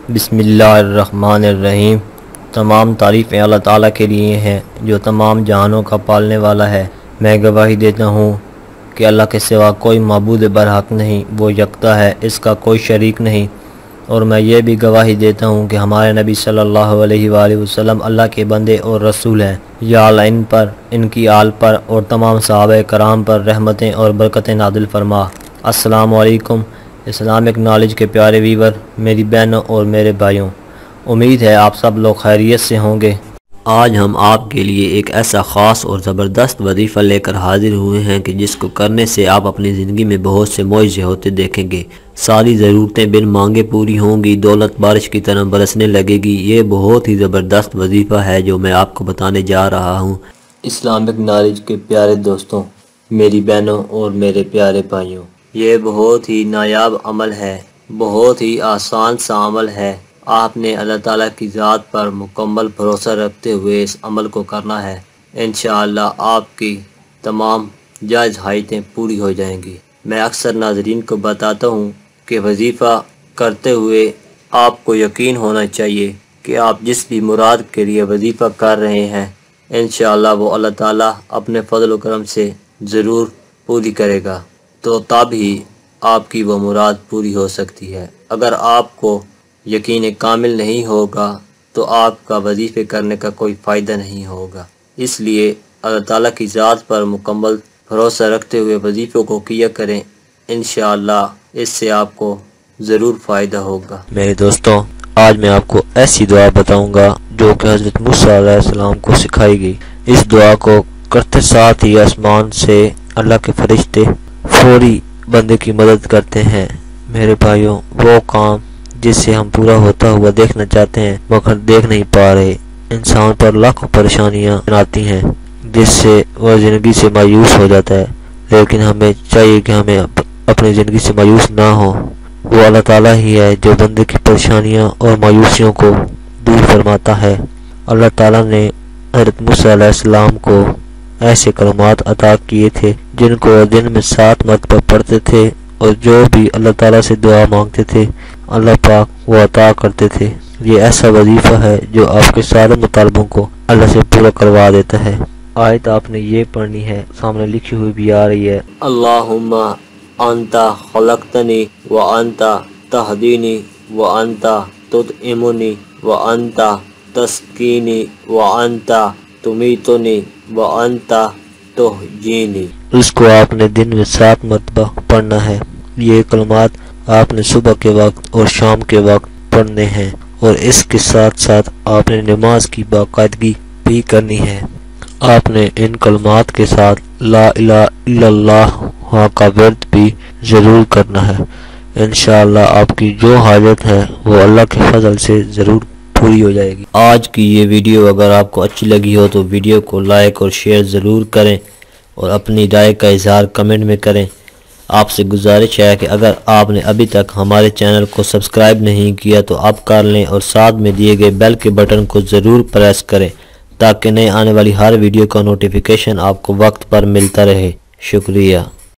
बिस्मिल्लाहिर्रहमानिर्रहीम। तमाम तारीफ़ें अल्लाह ताला के लिए हैं जो तमाम जहानों का पालने वाला है। मैं गवाही देता हूँ कि अल्लाह के सिवा कोई माबूद बरहक नहीं, वो यकता है, इसका कोई शरीक नहीं। और मैं ये भी गवाही देता हूँ कि हमारे नबी सल्लल्लाहु अलैहि वसल्लम अल्लाह के बंदे और रसूल हैं। या अल्लाह इन पर, इनकी आल पर और तमाम सहाबा कराम पर रहमतें और बरकतें नादिल फरमा। अस्सलामु अलैकुम इस्लामिक नॉलेज के प्यारे वीवर, मेरी बहनों और मेरे भाइयों, उम्मीद है आप सब लोग खैरियत से होंगे। आज हम आपके लिए एक ऐसा ख़ास और ज़बरदस्त वजीफ़ा लेकर हाजिर हुए हैं कि जिसको करने से आप अपनी ज़िंदगी में बहुत से मौजे होते देखेंगे। सारी ज़रूरतें बिन मांगे पूरी होंगी, दौलत बारिश की तरह बरसने लगेगी। ये बहुत ही ज़बरदस्त वजीफ़ा है जो मैं आपको बताने जा रहा हूँ। इस्लामिक नॉलेज के प्यारे दोस्तों, मेरी बहनों और मेरे प्यारे भाइयों, ये बहुत ही नायाब अमल है, बहुत ही आसान सा अमल है। आपने अल्लाह ताला की ज़ात पर मुकम्मल भरोसा रखते हुए इस अमल को करना है। इंशाअल्लाह आपकी तमाम जायज़ हाइतें पूरी हो जाएंगी। मैं अक्सर नाज़रीन को बताता हूँ कि वजीफ़ा करते हुए आपको यकीन होना चाहिए कि आप जिस भी मुराद के लिए वजीफ़ा कर रहे हैं, इंशाअल्लाह वो अल्लाह ताला अपने फजल व करम से ज़रूर पूरी करेगा। तो तब ही आपकी वो मुराद पूरी हो सकती है। अगर आपको यकीन कामिल नहीं होगा तो आपका वजीफ़े करने का कोई फ़ायदा नहीं होगा। इसलिए अल्लाह ताला की ज़ात पर मुकम्मल भरोसा रखते हुए वजीफ़ों को किया करें। इंशाअल्लाह इससे आपको ज़रूर फ़ायदा होगा। मेरे दोस्तों, आज मैं आपको ऐसी दुआ बताऊंगा जो कि हज़रत मूसा अलैहिस्सलाम को सिखाई गई। इस दुआ को करते साथ ही आसमान से अल्लाह के फरिश्ते फौरी बंदे की मदद करते हैं। मेरे भाइयों, वो काम जिससे हम पूरा होता हुआ देखना चाहते हैं मगर देख नहीं पा रहे। इंसान पर लाखों परेशानियां आती हैं जिससे वह ज़िंदगी से मायूस हो जाता है, लेकिन हमें चाहिए कि हमें अपनी ज़िंदगी से मायूस ना हो। वो अल्लाह ताला ही है जो बंदे की परेशानियां और मायूसियों को दूर फरमाता है। अल्लाह ताला ने हज़रत मूसा अलैहिस्सलाम को ऐसे कलमात अता किए थे जिनको दिन में 7 मरतबा पढ़ते थे, और जो भी अल्लाह ताला से दुआ मांगते थे अल्लाह पाक वो अता करते थे। ये ऐसा वजीफ़ा है जो आपके सारे मुतालबों को अल्लाह से पूरा करवा देता है। आयत आपने ये पढ़नी है, सामने लिखी हुई भी आ रही है। अल्लाहुम्मा अंता खलक़तनी व अंता तहदीनी व अंता तुतइमुनी व अंता तस्कीनी व अंता तुमीतुनी व अंता तुहयीनी। इसको आपने दिन में 7 मरतबा पढ़ना है। ये कलमात आपने सुबह के वक्त और शाम के वक्त पढ़ने हैं, और इसके साथ साथ आपने नमाज की बाकायदगी भी करनी है। आपने इन कलमात के साथ ला इलाहा इल्लल्लाह का वर्द भी ज़रूर करना है। इंशाअल्लाह आपकी जो हाजत है वो अल्लाह के फजल से ज़रूर पूरी हो जाएगी। आज की ये वीडियो अगर आपको अच्छी लगी हो तो वीडियो को लाइक और शेयर ज़रूर करें और अपनी राय का इजहार कमेंट में करें। आपसे गुजारिश है कि अगर आपने अभी तक हमारे चैनल को सब्सक्राइब नहीं किया तो आप कर लें और साथ में दिए गए बेल के बटन को ज़रूर प्रेस करें ताकि नए आने वाली हर वीडियो का नोटिफिकेशन आपको वक्त पर मिलता रहे। शुक्रिया।